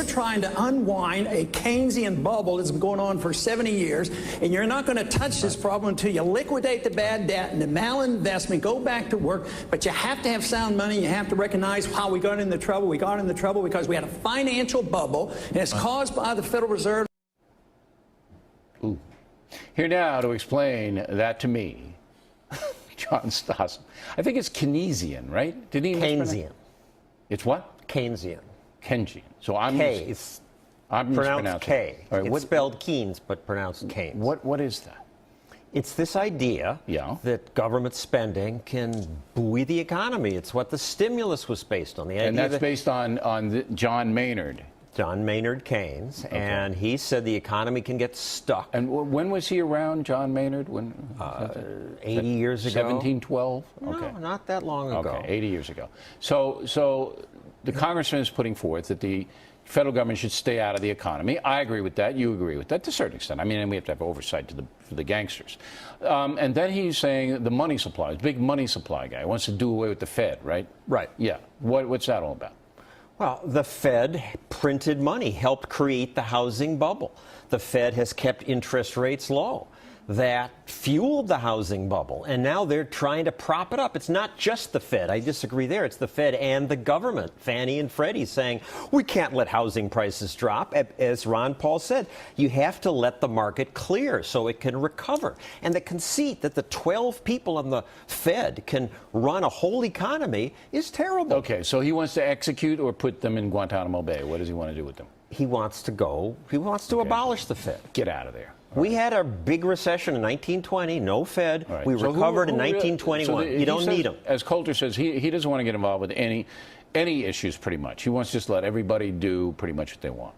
we're trying to unwind a Keynesian bubble that's been going on for 70 years, and you're not going to touch this problem until you liquidate the bad debt and the malinvestment, go back to work. But you have to have sound money. You have to recognize how we got into trouble. We got into trouble because we had a financial bubble, and it's caused by the Federal Reserve. Ooh. Here now to explain that to me, John Stossel. I think it's Keynesian, right? Did he Keynesian. It's what? Keynesian. Keynesian. So I'm I'm pronounced K. Right, it's spelled Keynes, but pronounced Keynes. What is that? It's this idea that government spending can buoy the economy. It's what the stimulus was based on. And that's based on John Maynard. John Maynard Keynes, and he said the economy can get stuck. And when was he around, John Maynard? 80 years ago. 1712? No, not that long ago. Okay, 80 years ago. So the congressman is putting forth that the federal government should stay out of the economy. I agree with that. You agree with that to a certain extent. I mean, and we have to have oversight for the gangsters. And then he's saying the money supply, big money supply guy, wants to do away with the Fed, right? Right. Yeah. What's that all about? Well, the Fed printed money, helped create the housing bubble. The Fed has kept interest rates low. That fueled the housing bubble, and now they're trying to prop it up. It's not just the Fed. I disagree there. It's the Fed and the government, Fannie and Freddie, saying we can't let housing prices drop. As Ron Paul said, you have to let the market clear so it can recover. And the conceit that the 12 people on the Fed can run a whole economy is terrible. Okay, so he wants to execute or put them in Guantanamo Bay. What does he want to do with them? He wants to abolish the Fed. Get out of there. We had a big recession in 1920, no Fed. Right. We recovered in 1921. You don't need them. As Coulter says, he doesn't want to get involved with any issues pretty much. He wants to just let everybody do pretty much what they want.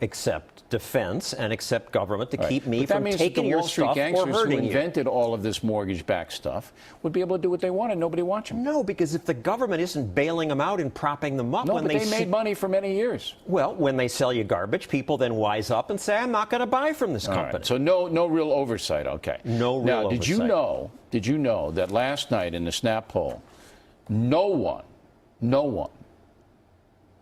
Except defense and except government to keep me from taking your stuff or hurting you. That means the Wall Street gangsters who invented all of this mortgage-backed stuff would be able to do what they want and nobody wants them. No, because if the government isn't bailing them out and propping them up... No, but they made money for many years. Well, when they sell you garbage, people then wise up and say, I'm not going to buy from this company. Right. So no real oversight, okay. No real oversight. Did you know that last night in the Snap poll, no one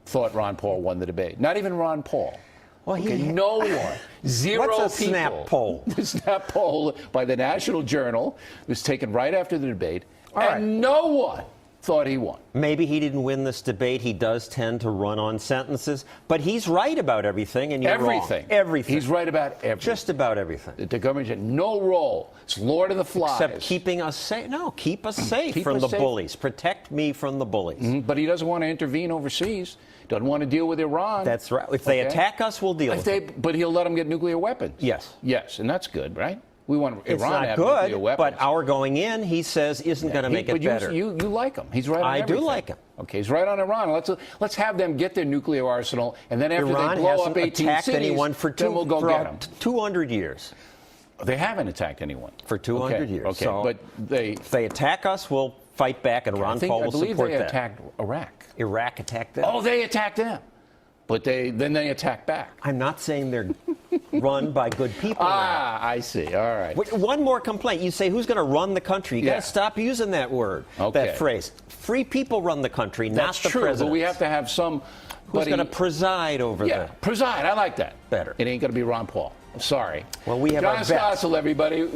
thought Ron Paul won the debate? Not even Ron Paul. Well, no one. Zero What's a people. Snap poll? The Snap poll by the National Journal was taken right after the debate, no one thought he won. Maybe he didn't win this debate. He does tend to run on sentences, but he's right about everything, and you're wrong. Everything. He's right about everything. Just about everything. The government had no role. It's Lord of the Flies. Except keeping us safe. No, keep us safe from the bullies. Protect me from the bullies. But he doesn't want to intervene overseas. Doesn't want to deal with Iran. That's right. If they attack us, we'll deal with it. But he'll let them get nuclear weapons. Yes. Yes, and that's good, right? We want Iran to have nuclear weapons. It's not good, but our going in, he says, isn't going to make it better. You like him. He's right on everything. I do like him. Okay, he's right on Iran. Let's have them get their nuclear arsenal, and then after Iran they blow up 18 attacked cities, anyone for then we'll go get them. 200 years. They haven't attacked anyone. For 200 years. Okay, so but if they attack us, we'll fight back, and Ron Paul will support that. I believe they attacked Iraq. Iraq attacked them. Oh, they attacked them. But then they attack back. I'm not saying they're run by good people. I see. All right. One more complaint. You say, who's going to run the country? You got to stop using that word, that phrase. Free people run the country, not the president. That's true, but we have to have some... Who's going to preside over that? Yeah, preside. I like that. Better. It ain't going to be Ron Paul. I'm sorry. Well, we have John Stossel, everybody.